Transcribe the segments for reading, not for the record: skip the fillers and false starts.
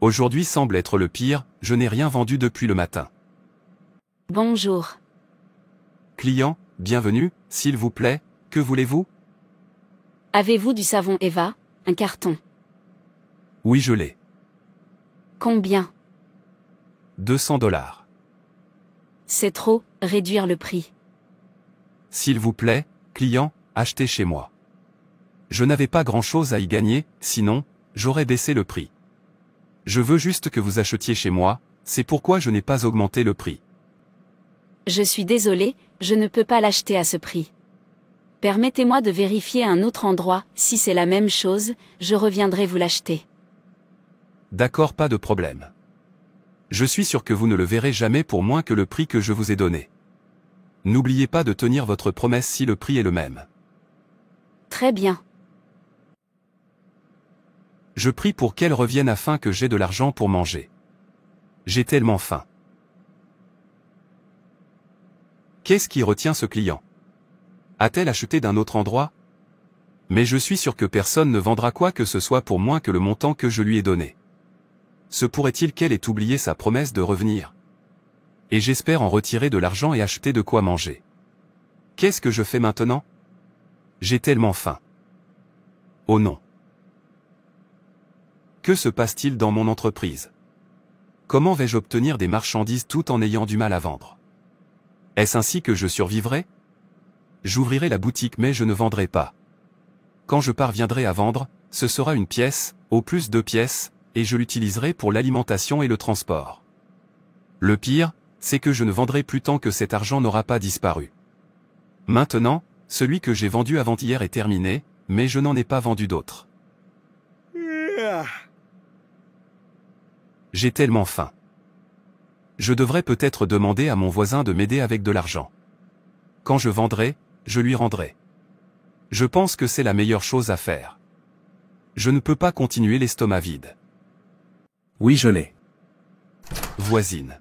Aujourd'hui semble être le pire, je n'ai rien vendu depuis le matin. Bonjour. Client, bienvenue, s'il vous plaît, que voulez-vous? Avez-vous du savon Eva, un carton? Oui, je l'ai. Combien? 200 $. C'est trop, réduire le prix. S'il vous plaît, client, achetez chez moi. Je n'avais pas grand-chose à y gagner, sinon, j'aurais baissé le prix. Je veux juste que vous achetiez chez moi, c'est pourquoi je n'ai pas augmenté le prix. Je suis désolé, je ne peux pas l'acheter à ce prix. Permettez-moi de vérifier à un autre endroit, si c'est la même chose, je reviendrai vous l'acheter. D'accord, pas de problème. Je suis sûr que vous ne le verrez jamais pour moins que le prix que je vous ai donné. N'oubliez pas de tenir votre promesse si le prix est le même. Très bien. Je prie pour qu'elle revienne afin que j'ai de l'argent pour manger. J'ai tellement faim. Qu'est-ce qui retient ce client? A-t-elle acheté d'un autre endroit? Mais je suis sûr que personne ne vendra quoi que ce soit pour moins que le montant que je lui ai donné. Se pourrait-il qu'elle ait oublié sa promesse de revenir? Et j'espère en retirer de l'argent et acheter de quoi manger. Qu'est-ce que je fais maintenant? J'ai tellement faim. Oh non. Que se passe-t-il dans mon entreprise? Comment vais-je obtenir des marchandises tout en ayant du mal à vendre? Est-ce ainsi que je survivrai? J'ouvrirai la boutique mais je ne vendrai pas. Quand je parviendrai à vendre, ce sera une pièce, au plus 2 pièces, et je l'utiliserai pour l'alimentation et le transport. Le pire, c'est que je ne vendrai plus tant que cet argent n'aura pas disparu. Maintenant, celui que j'ai vendu avant-hier est terminé, mais je n'en ai pas vendu d'autres. J'ai tellement faim. Je devrais peut-être demander à mon voisin de m'aider avec de l'argent. Quand je vendrai, je lui rendrai. Je pense que c'est la meilleure chose à faire. Je ne peux pas continuer l'estomac vide. Oui, je l'ai. Voisine.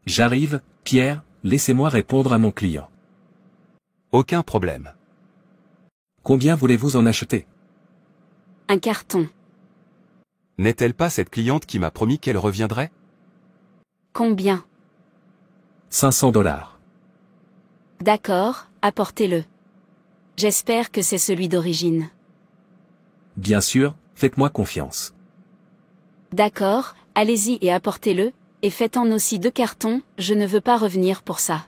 J'arrive, Pierre, laissez-moi répondre à mon client. Aucun problème. Combien voulez-vous en acheter? Un carton. N'est-elle pas cette cliente qui m'a promis qu'elle reviendrait? Combien? 500 $. D'accord, apportez-le. J'espère que c'est celui d'origine. Bien sûr, faites-moi confiance. D'accord, allez-y et apportez-le, et faites-en aussi 2 cartons, je ne veux pas revenir pour ça.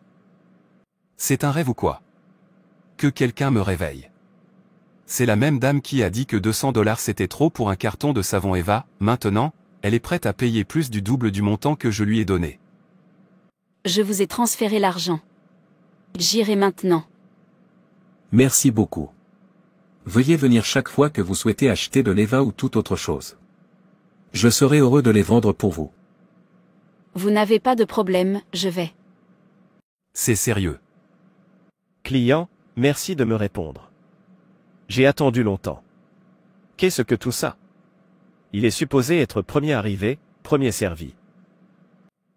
C'est un rêve ou quoi? Que quelqu'un me réveille. C'est la même dame qui a dit que 200 $ c'était trop pour un carton de savon Eva, maintenant, elle est prête à payer plus du double du montant que je lui ai donné. Je vous ai transféré l'argent. J'irai maintenant. Merci beaucoup. Veuillez venir chaque fois que vous souhaitez acheter de l'Eva ou toute autre chose. Je serai heureux de les vendre pour vous. Vous n'avez pas de problème, je vais. C'est sérieux. Client, merci de me répondre. J'ai attendu longtemps. Qu'est-ce que tout ça? Il est supposé être premier arrivé, premier servi.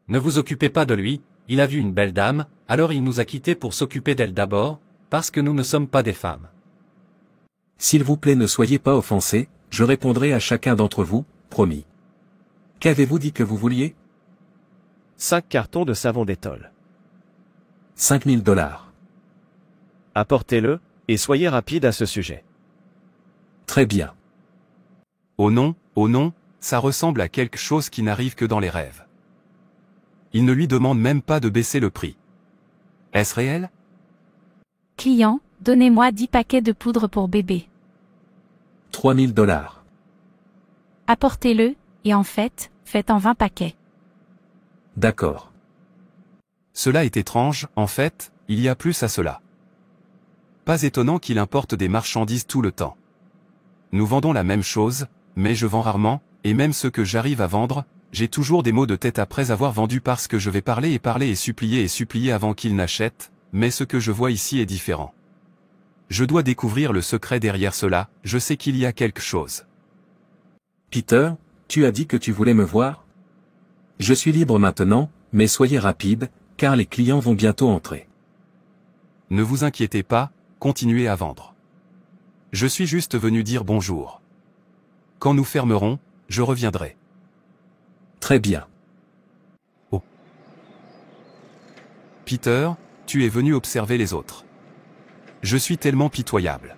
Ne vous occupez pas de lui, il a vu une belle dame, alors il nous a quittés pour s'occuper d'elle d'abord, parce que nous ne sommes pas des femmes. S'il vous plaît, ne soyez pas offensés, je répondrai à chacun d'entre vous, promis. Qu'avez-vous dit que vous vouliez? 5 cartons de savon Dettol. 5000 $. Apportez-le, et soyez rapide à ce sujet. Très bien. Oh non, ça ressemble à quelque chose qui n'arrive que dans les rêves. Il ne lui demande même pas de baisser le prix. Est-ce réel? Client, donnez-moi 10 paquets de poudre pour bébé. 3000 $. Apportez-le, et en fait, faites en 20 paquets. D'accord. Cela est étrange, en fait, il y a plus à cela. Pas étonnant qu'il importe des marchandises tout le temps. Nous vendons la même chose, mais je vends rarement, et même ce que j'arrive à vendre, j'ai toujours des maux de tête après avoir vendu parce que je vais parler et supplier avant qu'il n'achète, mais ce que je vois ici est différent. Je dois découvrir le secret derrière cela, je sais qu'il y a quelque chose. Peter, tu as dit que tu voulais me voir? Je suis libre maintenant, mais soyez rapide, car les clients vont bientôt entrer. Ne vous inquiétez pas, continuez à vendre. Je suis juste venu dire bonjour. Quand nous fermerons, je reviendrai. Très bien. Peter, tu es venu observer les autres. Je suis tellement pitoyable.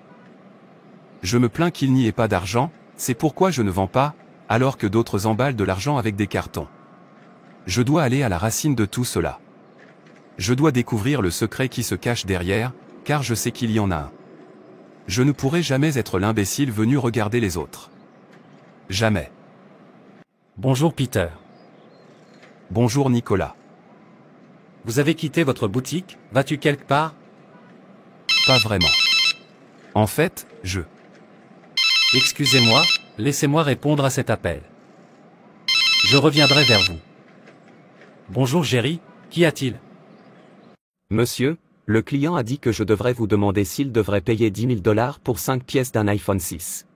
Je me plains qu'il n'y ait pas d'argent, c'est pourquoi je ne vends pas, alors que d'autres emballent de l'argent avec des cartons. Je dois aller à la racine de tout cela. Je dois découvrir le secret qui se cache derrière, car je sais qu'il y en a un. Je ne pourrai jamais être l'imbécile venu regarder les autres. Jamais. Bonjour Peter. Bonjour Nicolas. Vous avez quitté votre boutique, vas-tu quelque part? Pas vraiment. En fait, Excusez-moi, laissez-moi répondre à cet appel. Je reviendrai vers vous. Bonjour Jerry, qu'y a-t-il? Monsieur, le client a dit que je devrais vous demander s'il devrait payer $10 000 pour 5 pièces d'un iPhone 6.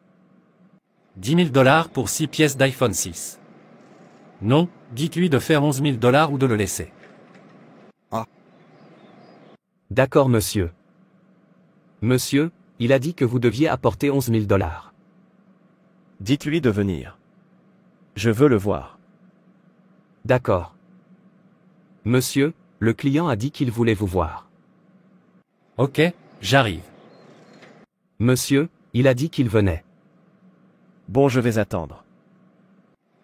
$10 000 pour 6 pièces d'iPhone 6. Non, dites-lui de faire $11 000 ou de le laisser. D'accord monsieur. Monsieur, il a dit que vous deviez apporter $11 000. Dites-lui de venir. Je veux le voir. D'accord. Monsieur, le client a dit qu'il voulait vous voir. Ok, j'arrive. Monsieur, il a dit qu'il venait. Bon, je vais attendre.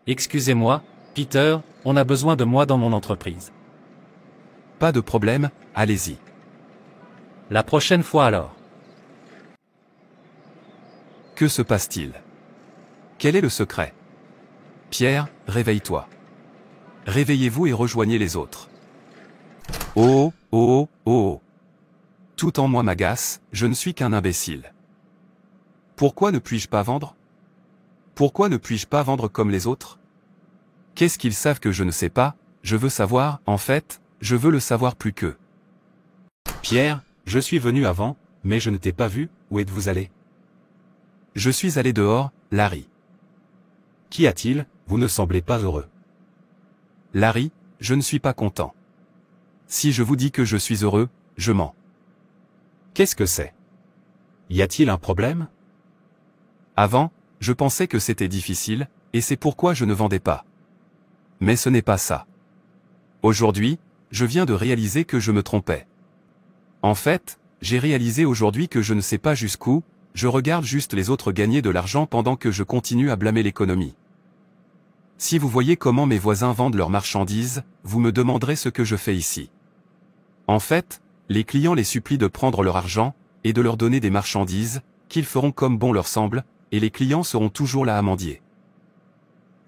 Excusez-moi, Peter, on a besoin de moi dans mon entreprise. pas de problème, allez-y. La prochaine fois alors. Que se passe-t-il? Quel est le secret? Pierre, réveille-toi. Réveillez-vous et rejoignez les autres. Oh, oh, oh, oh. Tout en moi m'agace, je ne suis qu'un imbécile. Pourquoi ne puis-je pas vendre? Pourquoi ne puis-je pas vendre comme les autres? Qu'est-ce qu'ils savent que je ne sais pas? Je veux savoir, en fait, je veux le savoir plus qu'eux. Pierre, je suis venu avant, mais je ne t'ai pas vu, où êtes-vous allé? Je suis allé dehors, Larry. Qu'y a-t-il? Vous ne semblez pas heureux. Larry, je ne suis pas content. Si je vous dis que je suis heureux, je mens. Qu'est-ce que c'est? Y a-t-il un problème? Avant, je pensais que c'était difficile, et c'est pourquoi je ne vendais pas. Mais ce n'est pas ça. Aujourd'hui, je viens de réaliser que je me trompais. En fait, j'ai réalisé aujourd'hui que je ne sais pas jusqu'où, je regarde juste les autres gagner de l'argent pendant que je continue à blâmer l'économie. Si vous voyez comment mes voisins vendent leurs marchandises, vous me demanderez ce que je fais ici. En fait, les clients les supplient de prendre leur argent, et de leur donner des marchandises, qu'ils feront comme bon leur semble, et les clients seront toujours là à mendier.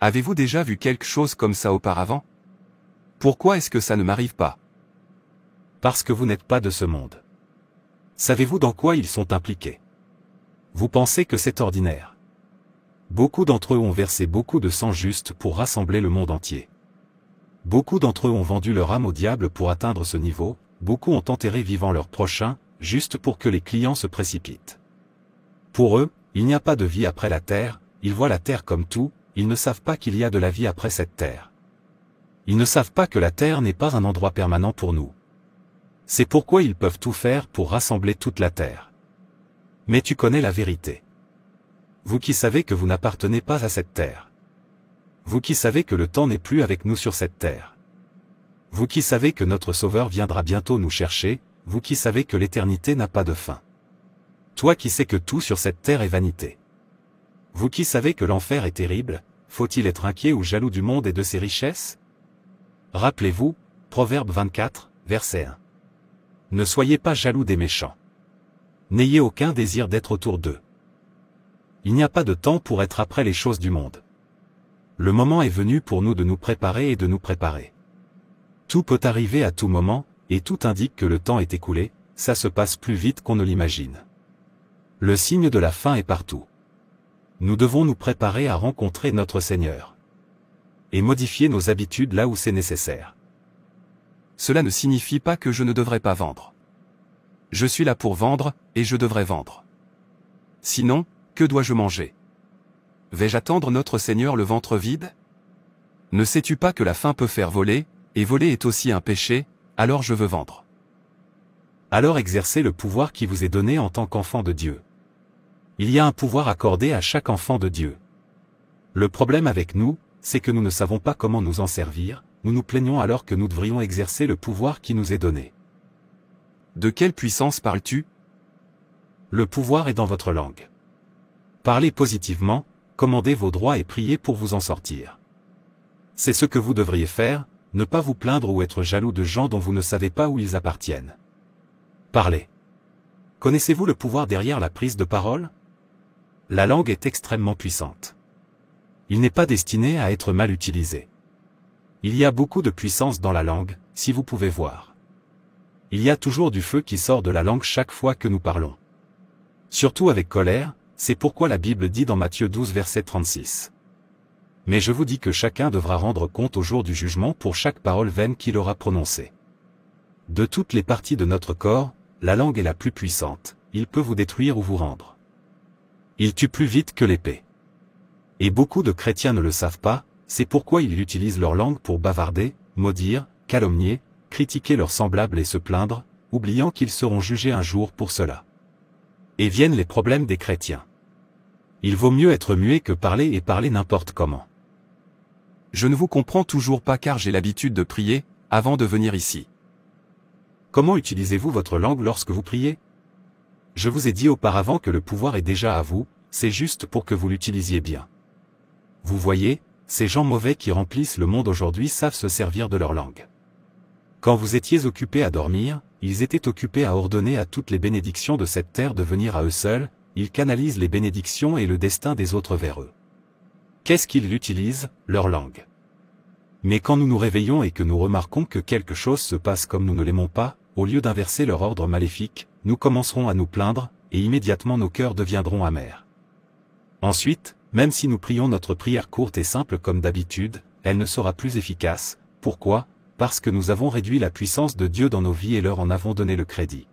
Avez-vous déjà vu quelque chose comme ça auparavant? Pourquoi est-ce que ça ne m'arrive pas? Parce que vous n'êtes pas de ce monde. Savez-vous dans quoi ils sont impliqués? Vous pensez que c'est ordinaire. Beaucoup d'entre eux ont versé beaucoup de sang juste pour rassembler le monde entier. Beaucoup d'entre eux ont vendu leur âme au diable pour atteindre ce niveau, beaucoup ont enterré vivant leur prochain, juste pour que les clients se précipitent. Pour eux, il n'y a pas de vie après la terre, ils voient la terre comme tout, ils ne savent pas qu'il y a de la vie après cette terre. Ils ne savent pas que la terre n'est pas un endroit permanent pour nous. C'est pourquoi ils peuvent tout faire pour rassembler toute la terre. Mais tu connais la vérité. Vous qui savez que vous n'appartenez pas à cette terre. Vous qui savez que le temps n'est plus avec nous sur cette terre. Vous qui savez que notre Sauveur viendra bientôt nous chercher, vous qui savez que l'éternité n'a pas de fin. Toi qui sais que tout sur cette terre est vanité. Vous qui savez que l'enfer est terrible, faut-il être inquiet ou jaloux du monde et de ses richesses? Rappelez-vous, Proverbe 24, verset 1. Ne soyez pas jaloux des méchants. N'ayez aucun désir d'être autour d'eux. Il n'y a pas de temps pour être après les choses du monde. Le moment est venu pour nous de nous préparer et de nous préparer. Tout peut arriver à tout moment, et tout indique que le temps est écoulé, ça se passe plus vite qu'on ne l'imagine. Le signe de la fin est partout. Nous devons nous préparer à rencontrer notre Seigneur. Et modifier nos habitudes là où c'est nécessaire. Cela ne signifie pas que je ne devrais pas vendre. Je suis là pour vendre, et je devrais vendre. Sinon, que dois-je manger? Vais-je attendre notre Seigneur le ventre vide? Ne sais-tu pas que la faim peut faire voler, et voler est aussi un péché, alors je veux vendre. Alors exercez le pouvoir qui vous est donné en tant qu'enfant de Dieu. Il y a un pouvoir accordé à chaque enfant de Dieu. Le problème avec nous, c'est que nous ne savons pas comment nous en servir, nous nous plaignons alors que nous devrions exercer le pouvoir qui nous est donné. De quelle puissance parles-tu? Le pouvoir est dans votre langue. Parlez positivement, commandez vos droits et priez pour vous en sortir. C'est ce que vous devriez faire, ne pas vous plaindre ou être jaloux de gens dont vous ne savez pas où ils appartiennent. Parlez. Connaissez-vous le pouvoir derrière la prise de parole? La langue est extrêmement puissante. Il n'est pas destiné à être mal utilisé. Il y a beaucoup de puissance dans la langue, si vous pouvez voir. Il y a toujours du feu qui sort de la langue chaque fois que nous parlons. Surtout avec colère, c'est pourquoi la Bible dit dans Matthieu 12 verset 36. Mais je vous dis que chacun devra rendre compte au jour du jugement pour chaque parole vaine qu'il aura prononcée. De toutes les parties de notre corps, la langue est la plus puissante, il peut vous détruire ou vous rendre. Il tue plus vite que l'épée. Et beaucoup de chrétiens ne le savent pas, c'est pourquoi ils utilisent leur langue pour bavarder, maudire, calomnier, critiquer leurs semblables et se plaindre, oubliant qu'ils seront jugés un jour pour cela. Et viennent les problèmes des chrétiens. Il vaut mieux être muet que parler et parler n'importe comment. Je ne vous comprends toujours pas car j'ai l'habitude de prier, avant de venir ici. Comment utilisez-vous votre langue lorsque vous priez? Je vous ai dit auparavant que le pouvoir est déjà à vous, c'est juste pour que vous l'utilisiez bien. Vous voyez, ces gens mauvais qui remplissent le monde aujourd'hui savent se servir de leur langue. Quand vous étiez occupés à dormir, ils étaient occupés à ordonner à toutes les bénédictions de cette terre de venir à eux seuls, ils canalisent les bénédictions et le destin des autres vers eux. Qu'est-ce qu'ils utilisent? Leur langue. Mais quand nous nous réveillons et que nous remarquons que quelque chose se passe comme nous ne l'aimons pas, au lieu d'inverser leur ordre maléfique, nous commencerons à nous plaindre, et immédiatement nos cœurs deviendront amers. Ensuite, même si nous prions notre prière courte et simple comme d'habitude, elle ne sera plus efficace. Pourquoi? Parce que nous avons réduit la puissance de Dieu dans nos vies et leur en avons donné le crédit.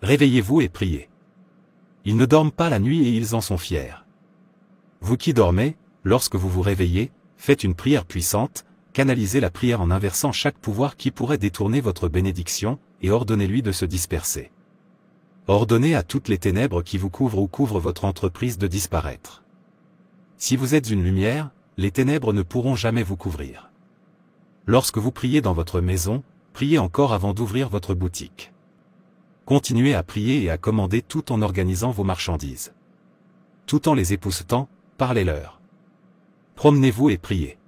Réveillez-vous et priez. Ils ne dorment pas la nuit et ils en sont fiers. Vous qui dormez, lorsque vous vous réveillez, faites une prière puissante, canalisez la prière en inversant chaque pouvoir qui pourrait détourner votre bénédiction, et ordonnez-lui de se disperser. Ordonnez à toutes les ténèbres qui vous couvrent ou couvrent votre entreprise de disparaître. Si vous êtes une lumière, les ténèbres ne pourront jamais vous couvrir. Lorsque vous priez dans votre maison, priez encore avant d'ouvrir votre boutique. Continuez à prier et à commander tout en organisant vos marchandises. Tout en les époussetant, parlez-leur. Promenez-vous et priez.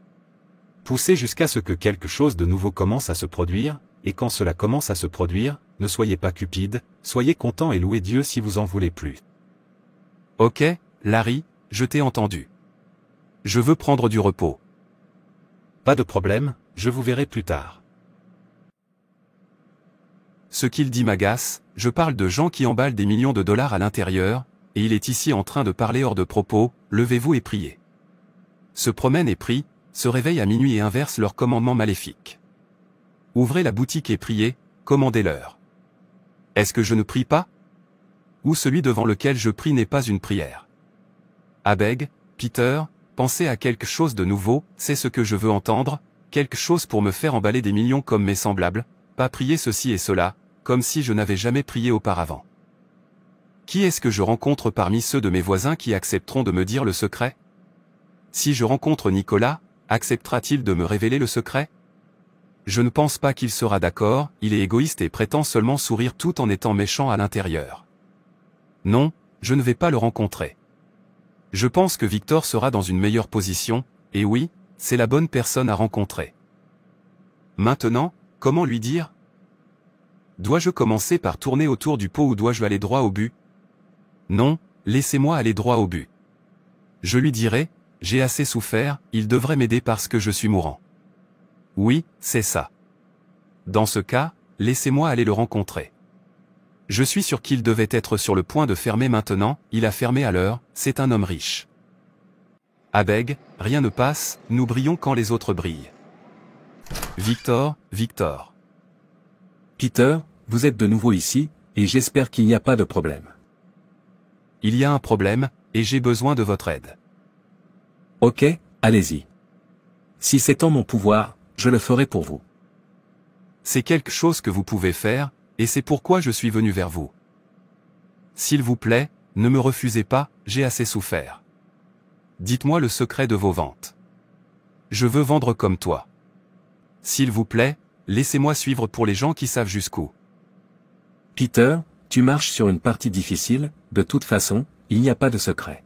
Poussez jusqu'à ce que quelque chose de nouveau commence à se produire, et quand cela commence à se produire, ne soyez pas cupide, soyez content et louez Dieu si vous en voulez plus. Ok, Larry, je t'ai entendu. Je veux prendre du repos. Pas de problème, je vous verrai plus tard. Ce qu'il dit m'agace, je parle de gens qui emballent des millions de dollars à l'intérieur, et il est ici en train de parler hors de propos, levez-vous et priez. Se promène et prie, se réveille à minuit et inverse leurs commandements maléfiques. Ouvrez la boutique et priez, commandez-leur. Est-ce que je ne prie pas? Ou celui devant lequel je prie n'est pas une prière? Abeg, Peter, pensez à quelque chose de nouveau, c'est ce que je veux entendre, quelque chose pour me faire emballer des millions comme mes semblables, pas prier ceci et cela, comme si je n'avais jamais prié auparavant. Qui est-ce que je rencontre parmi ceux de mes voisins qui accepteront de me dire le secret? Si je rencontre Nicolas, acceptera-t-il de me révéler le secret? Je ne pense pas qu'il sera d'accord, il est égoïste et prétend seulement sourire tout en étant méchant à l'intérieur. Non, je ne vais pas le rencontrer. Je pense que Victor sera dans une meilleure position, et oui, c'est la bonne personne à rencontrer. Maintenant, comment lui dire? Dois-je commencer par tourner autour du pot ou dois-je aller droit au but? Non, laissez-moi aller droit au but. Je lui dirai, j'ai assez souffert, il devrait m'aider parce que je suis mourant. Oui, c'est ça. Dans ce cas, laissez-moi aller le rencontrer. Je suis sûr qu'il devait être sur le point de fermer maintenant, il a fermé à l'heure, c'est un homme riche. Abeg, rien ne passe, nous brillons quand les autres brillent. Victor, Victor. Peter, vous êtes de nouveau ici, et j'espère qu'il n'y a pas de problème. Il y a un problème, et j'ai besoin de votre aide. Ok, allez-y. Si c'est en mon pouvoir, je le ferai pour vous. C'est quelque chose que vous pouvez faire, et c'est pourquoi je suis venu vers vous. S'il vous plaît, ne me refusez pas, j'ai assez souffert. dites-moi le secret de vos ventes. Je veux vendre comme toi. S'il vous plaît, laissez-moi suivre pour les gens qui savent jusqu'où. Peter, tu marches sur une partie difficile, de toute façon, il n'y a pas de secret.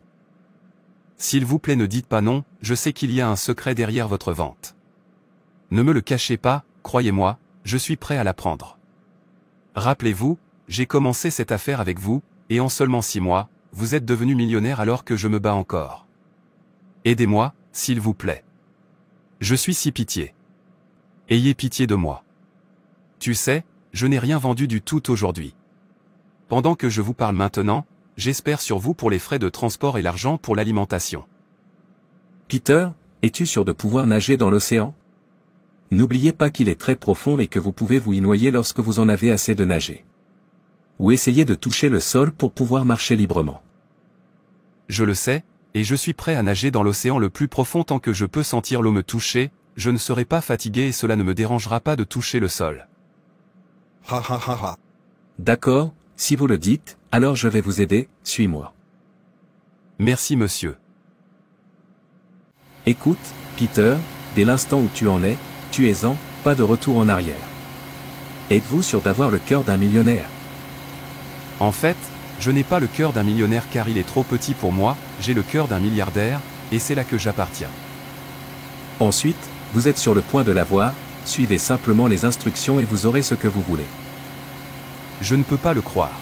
S'il vous plaît ne dites pas non, je sais qu'il y a un secret derrière votre vente. Ne me le cachez pas, croyez-moi, je suis prêt à l'apprendre. Rappelez-vous, j'ai commencé cette affaire avec vous, et en seulement 6 mois, vous êtes devenu millionnaire alors que je me bats encore. Aidez-moi, s'il vous plaît. Je suis si pitié. Ayez pitié de moi. Tu sais, je n'ai rien vendu du tout aujourd'hui. Pendant que je vous parle maintenant, j'espère sur vous pour les frais de transport et l'argent pour l'alimentation. Peter, es-tu sûr de pouvoir nager dans l'océan? N'oubliez pas qu'il est très profond et que vous pouvez vous y noyer lorsque vous en avez assez de nager. Ou essayez de toucher le sol pour pouvoir marcher librement. Je le sais, et je suis prêt à nager dans l'océan le plus profond tant que je peux sentir l'eau me toucher, je ne serai pas fatigué et cela ne me dérangera pas de toucher le sol. Ha ha ha ha. D'accord, si vous le dites, alors je vais vous aider, suis-moi. Merci monsieur. Écoute, Peter, dès l'instant où tu en es, tu es-en, pas de retour en arrière. Êtes-vous sûr d'avoir le cœur d'un millionnaire? En fait, je n'ai pas le cœur d'un millionnaire car il est trop petit pour moi, j'ai le cœur d'un milliardaire, et c'est là que j'appartiens. Ensuite, vous êtes sur le point de l'avoir, suivez simplement les instructions et vous aurez ce que vous voulez. Je ne peux pas le croire.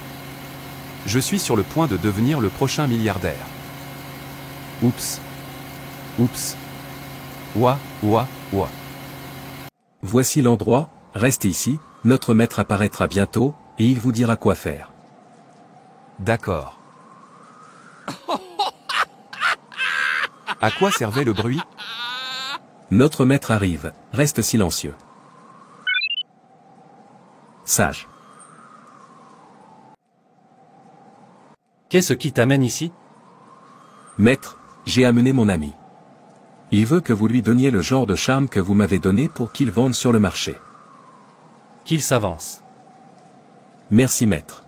Je suis sur le point de devenir le prochain milliardaire. Oups. Oups. Ouah, ouah, ouah. Voici l'endroit, restez ici, notre maître apparaîtra bientôt, et il vous dira quoi faire. D'accord. À quoi servait le bruit? Notre maître arrive, reste silencieux. Sage. Qu'est-ce qui t'amène ici? Maître, j'ai amené mon ami. Il veut que vous lui donniez le genre de charme que vous m'avez donné pour qu'il vende sur le marché. Qu'il s'avance. Merci maître.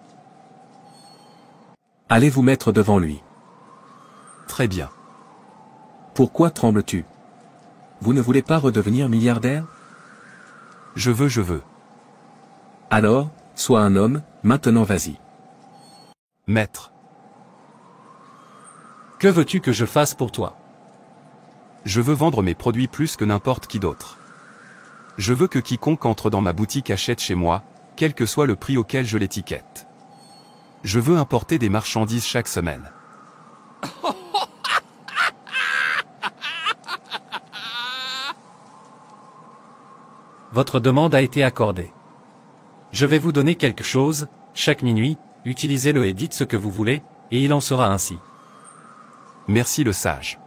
Allez vous mettre devant lui. Très bien. Pourquoi trembles-tu? Vous ne voulez pas redevenir milliardaire? Je veux. Alors, sois un homme, maintenant vas-y. Maître. Que veux-tu que je fasse pour toi? Je veux vendre mes produits plus que n'importe qui d'autre. Je veux que quiconque entre dans ma boutique achète chez moi, quel que soit le prix auquel je l'étiquette. Je veux importer des marchandises chaque semaine. Votre demande a été accordée. Je vais vous donner quelque chose, chaque minuit, utilisez-le et dites ce que vous voulez, et il en sera ainsi. Merci le sage.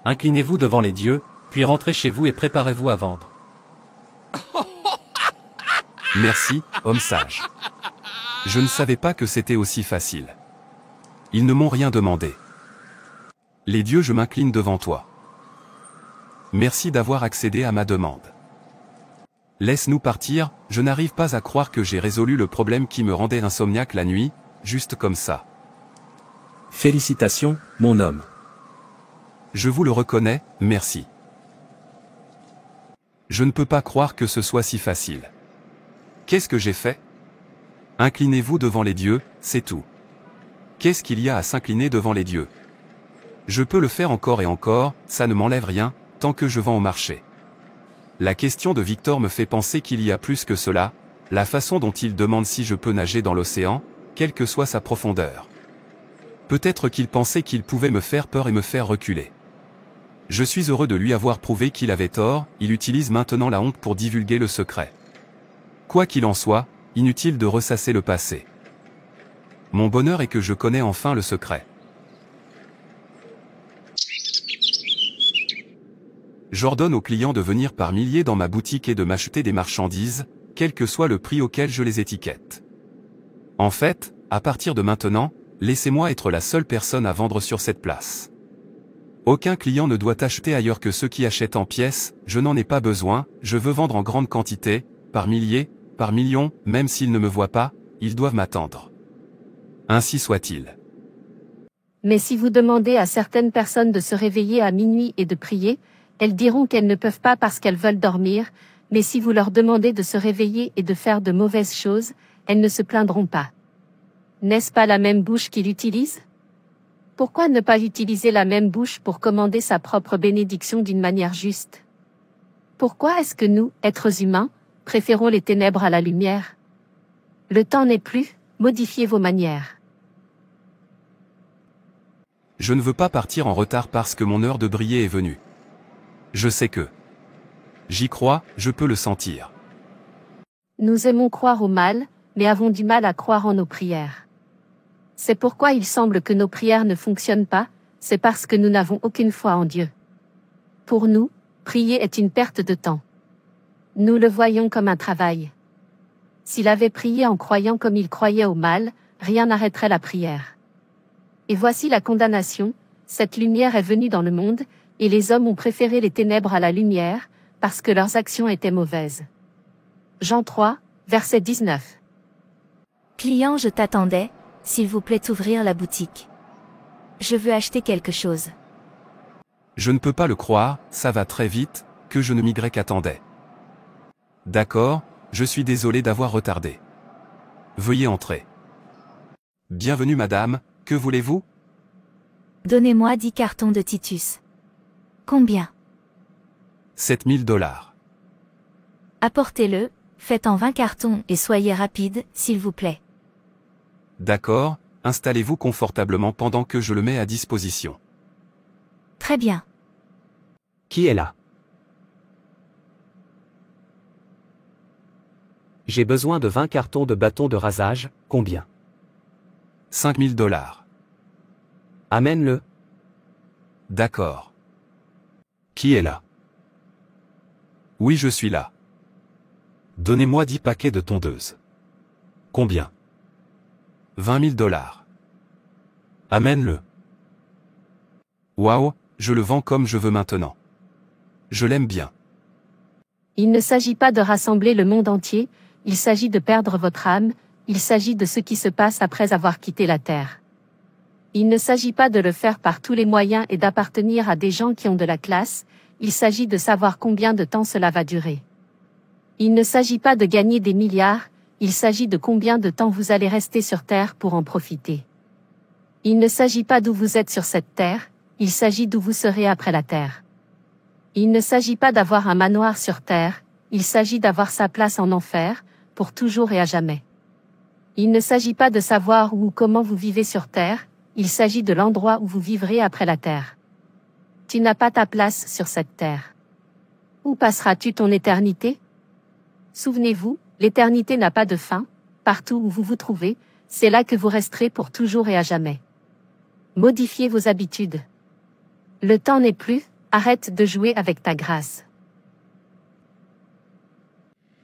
Inclinez-vous devant les dieux, puis rentrez chez vous et préparez-vous à vendre. Merci, homme sage. Je ne savais pas que c'était aussi facile. Ils ne m'ont rien demandé. Les dieux, je m'incline devant toi. Merci d'avoir accédé à ma demande. Laisse-nous partir, je n'arrive pas à croire que j'ai résolu le problème qui me rendait insomniaque la nuit, juste comme ça. Félicitations, mon homme. Je vous le reconnais, merci. Je ne peux pas croire que ce soit si facile. Qu'est-ce que j'ai fait? Inclinez-vous devant les dieux, c'est tout. Qu'est-ce qu'il y a à s'incliner devant les dieux? Je peux le faire encore et encore, ça ne m'enlève rien, tant que je vends au marché. La question de Victor me fait penser qu'il y a plus que cela, la façon dont il demande si je peux nager dans l'océan, quelle que soit sa profondeur. Peut-être qu'il pensait qu'il pouvait me faire peur et me faire reculer. Je suis heureux de lui avoir prouvé qu'il avait tort, il utilise maintenant la honte pour divulguer le secret. Quoi qu'il en soit, inutile de ressasser le passé. Mon bonheur est que je connais enfin le secret. J'ordonne aux clients de venir par milliers dans ma boutique et de m'acheter des marchandises, quel que soit le prix auquel je les étiquette. En fait, à partir de maintenant, laissez-moi être la seule personne à vendre sur cette place. Aucun client ne doit acheter ailleurs que ceux qui achètent en pièces, je n'en ai pas besoin, je veux vendre en grande quantité, par milliers, par millions, même s'ils ne me voient pas, ils doivent m'attendre. Ainsi soit-il. Mais si vous demandez à certaines personnes de se réveiller à minuit et de prier, elles diront qu'elles ne peuvent pas parce qu'elles veulent dormir, mais si vous leur demandez de se réveiller et de faire de mauvaises choses, elles ne se plaindront pas. N'est-ce pas la même bouche qu'il utilise? Pourquoi ne pas utiliser la même bouche pour commander sa propre bénédiction d'une manière juste? Pourquoi est-ce que nous, êtres humains, préférons les ténèbres à la lumière? Le temps n'est plus, modifiez vos manières. Je ne veux pas partir en retard parce que mon heure de briller est venue. Je sais que. J'y crois, je peux le sentir. Nous aimons croire au mal, mais avons du mal à croire en nos prières. C'est pourquoi il semble que nos prières ne fonctionnent pas, c'est parce que nous n'avons aucune foi en Dieu. Pour nous, prier est une perte de temps. Nous le voyons comme un travail. S'il avait prié en croyant comme il croyait au mal, rien n'arrêterait la prière. Et voici la condamnation, cette lumière est venue dans le monde, et les hommes ont préféré les ténèbres à la lumière, parce que leurs actions étaient mauvaises. Jean 3, verset 19. Client, je t'attendais, s'il vous plaît ouvrir la boutique. Je veux acheter quelque chose. Je ne peux pas le croire, ça va très vite, que je ne m'y qu'attendais. D'accord, je suis désolé d'avoir retardé. Veuillez entrer. Bienvenue madame, que voulez-vous? Donnez-moi 10 cartons de Titus. Combien? 7 000 $. Apportez-le, faites en 20 cartons et soyez rapide, s'il vous plaît. D'accord, installez-vous confortablement pendant que je le mets à disposition. Très bien. Qui est là? J'ai besoin de 20 cartons de bâtons de rasage, combien? 5 000 $. Amène-le. D'accord. Qui est là? Oui, je suis là. Donnez-moi 10 paquets de tondeuses. Combien? 20 000 $. Amène-le. Waouh, je le vends comme je veux maintenant. Je l'aime bien. Il ne s'agit pas de rassembler le monde entier, il s'agit de perdre votre âme, il s'agit de ce qui se passe après avoir quitté la terre. Il ne s'agit pas de le faire par tous les moyens et d'appartenir à des gens qui ont de la classe, il s'agit de savoir combien de temps cela va durer. Il ne s'agit pas de gagner des milliards, il s'agit de combien de temps vous allez rester sur Terre pour en profiter. Il ne s'agit pas d'où vous êtes sur cette Terre, il s'agit d'où vous serez après la Terre. Il ne s'agit pas d'avoir un manoir sur Terre, il s'agit d'avoir sa place en enfer, pour toujours et à jamais. Il ne s'agit pas de savoir où ou comment vous vivez sur Terre, il s'agit de l'endroit où vous vivrez après la Terre. Tu n'as pas ta place sur cette Terre. Où passeras-tu ton éternité? Souvenez-vous, l'éternité n'a pas de fin, partout où vous vous trouvez, c'est là que vous resterez pour toujours et à jamais. Modifiez vos habitudes. Le temps n'est plus, arrête de jouer avec ta grâce.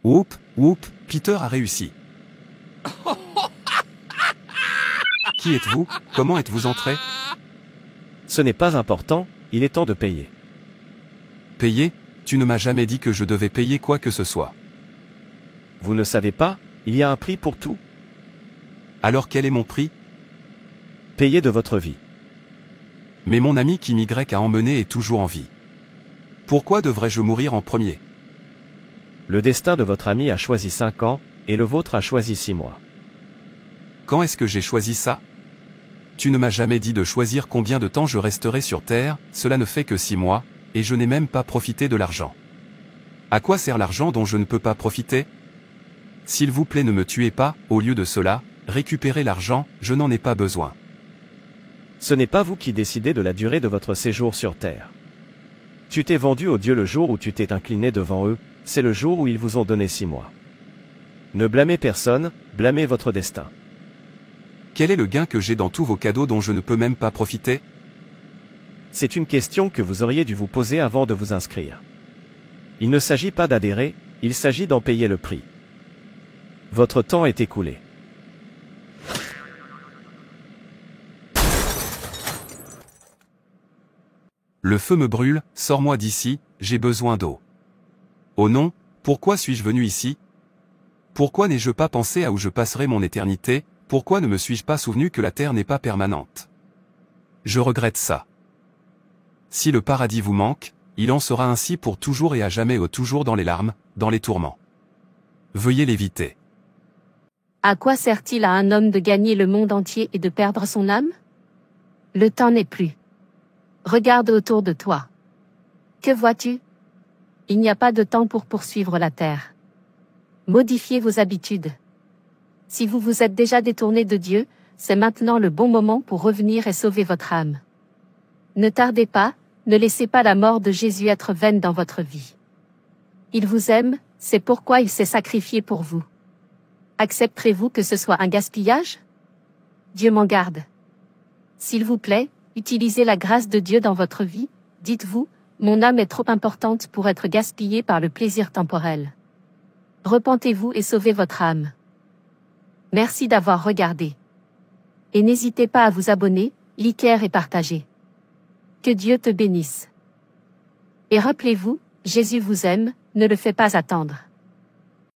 Whoop, whoop, Peter a réussi. Qui êtes-vous? Comment êtes-vous entré? Ce n'est pas important, il est temps de payer. Payer? Tu ne m'as jamais dit que je devais payer quoi que ce soit. Vous ne savez pas, il y a un prix pour tout. Alors quel est mon prix? Payez de votre vie. Mais mon ami qui m'y a emmené est toujours en vie. Pourquoi devrais-je mourir en premier? Le destin de votre ami a choisi 5 ans, et le vôtre a choisi 6 mois. Quand est-ce que j'ai choisi ça? Tu ne m'as jamais dit de choisir combien de temps je resterai sur Terre, cela ne fait que 6 mois, et je n'ai même pas profité de l'argent. À quoi sert l'argent dont je ne peux pas profiter? S'il vous plaît ne me tuez pas, au lieu de cela, récupérez l'argent, je n'en ai pas besoin. Ce n'est pas vous qui décidez de la durée de votre séjour sur Terre. Tu t'es vendu aux dieux le jour où tu t'es incliné devant eux, c'est le jour où ils vous ont donné 6 mois. Ne blâmez personne, blâmez votre destin. Quel est le gain que j'ai dans tous vos cadeaux dont je ne peux même pas profiter? C'est une question que vous auriez dû vous poser avant de vous inscrire. Il ne s'agit pas d'adhérer, il s'agit d'en payer le prix. Votre temps est écoulé. Le feu me brûle, sors-moi d'ici, j'ai besoin d'eau. Oh non, pourquoi suis-je venu ici? Pourquoi n'ai-je pas pensé à où je passerai mon éternité? Pourquoi ne me suis-je pas souvenu que la terre n'est pas permanente? Je regrette ça. Si le paradis vous manque, il en sera ainsi pour toujours et à jamais toujours dans les larmes, dans les tourments. Veuillez l'éviter. À quoi sert-il à un homme de gagner le monde entier et de perdre son âme? Le temps n'est plus. Regarde autour de toi. Que vois-tu? Il n'y a pas de temps pour poursuivre la terre. Modifiez vos habitudes. Si vous vous êtes déjà détourné de Dieu, c'est maintenant le bon moment pour revenir et sauver votre âme. Ne tardez pas, ne laissez pas la mort de Jésus être vaine dans votre vie. Il vous aime, c'est pourquoi il s'est sacrifié pour vous. Accepterez-vous que ce soit un gaspillage? Dieu m'en garde. S'il vous plaît, utilisez la grâce de Dieu dans votre vie, dites-vous, mon âme est trop importante pour être gaspillée par le plaisir temporel. Repentez-vous et sauvez votre âme. Merci d'avoir regardé. Et n'hésitez pas à vous abonner, liker et partager. Que Dieu te bénisse. Et rappelez-vous, Jésus vous aime, ne le faites pas attendre.